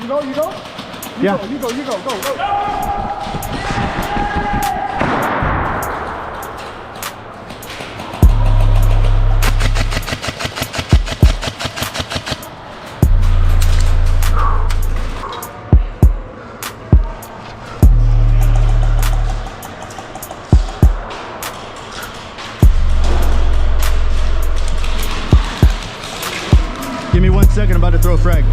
go. Yeah. You go. Go. Give me 1 second, I'm about to throw a frag.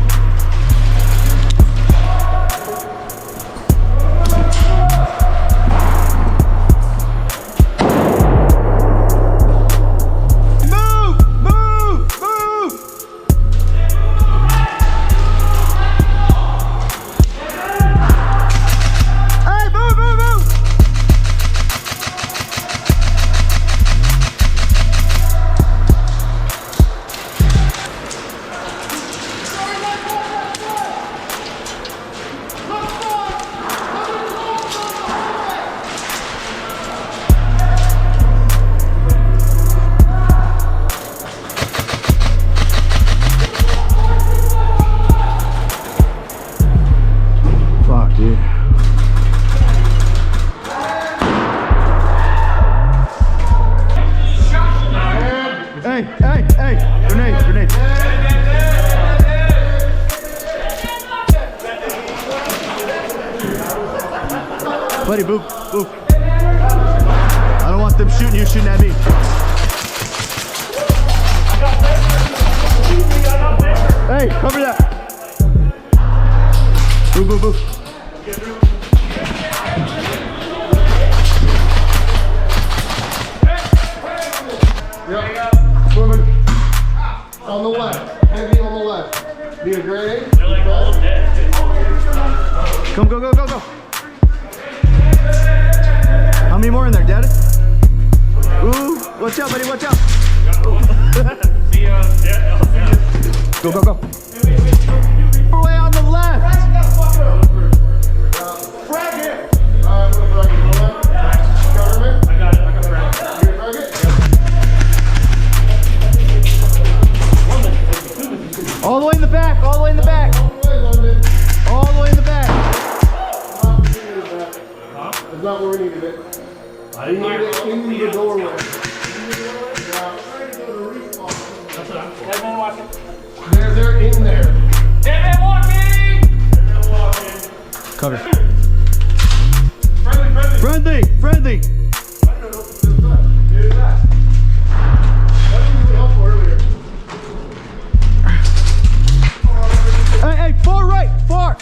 Hey, grenade. Buddy, boop. I don't want them shooting you, shooting at me. Hey, cover that. Boop. Moving. On the left. Heavy on the left. Need a grenade? They're like all dead. Come, go. How many more in there, Dad? Ooh, watch out, buddy, watch out. See ya. Yeah, I'll see ya. Go. Way on the left. Frag it. Government. I got frag. You frag it? All the way in the back. All the way, London. All the way in the back. That's not where we needed it. I We didn't needed it into the doorway. That's what I'm for. Dead man walking. They're in there. Dead man walking! Cover. Friendly. Friendly. Hey, far right, far.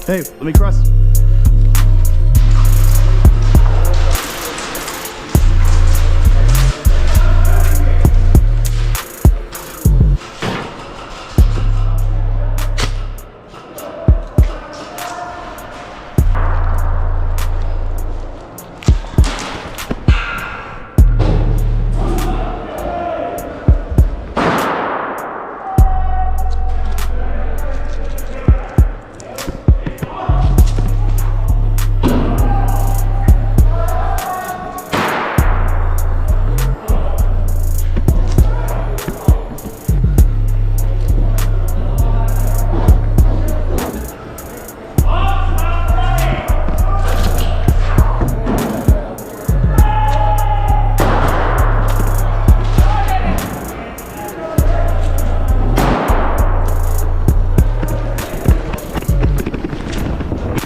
Hey, let me cross.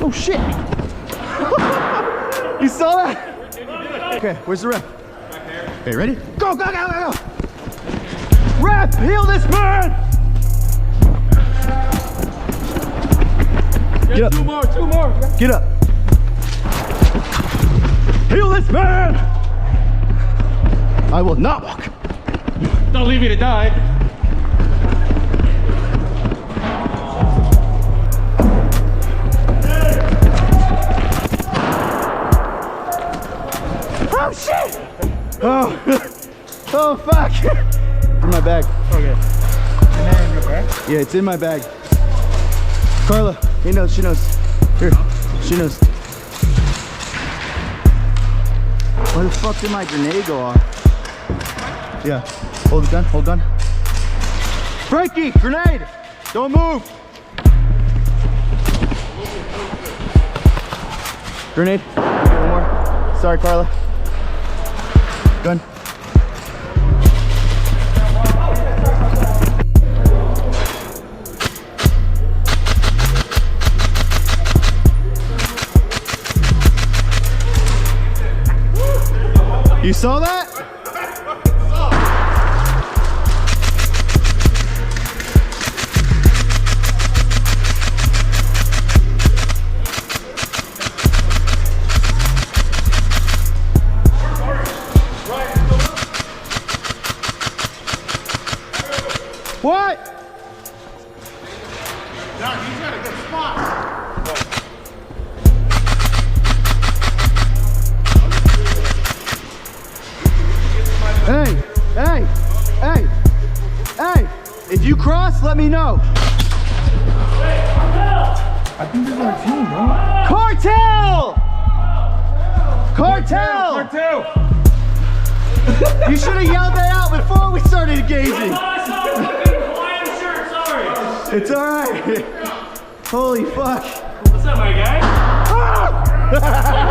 Oh shit! You saw that? Okay, where's the ref? Okay, ready? Go! Ref, heal this man! Get up. Two more. Get up. Heal this man! I will not walk. Don't leave me to die. Oh shit! Oh fuck! In my bag. Okay. And then in your bag? Yeah, it's in my bag. Carla, he knows, she knows. Here, she knows. Where the fuck did my grenade go off? Yeah. Hold gun, hold gun. Frankie, grenade! Don't move! Grenade. One more. Sorry, Carla. Gun. You saw that? What? John, he's got a good spot. Hey, hey, hey, hey, if you cross, let me know. I think this is our team, bro. Cartel! Cartel! Part two. You should have yelled that out before we started engaging. I saw a fucking Hawaiian shirt, sorry. It's alright. Holy fuck. What's up, my guy? Ah!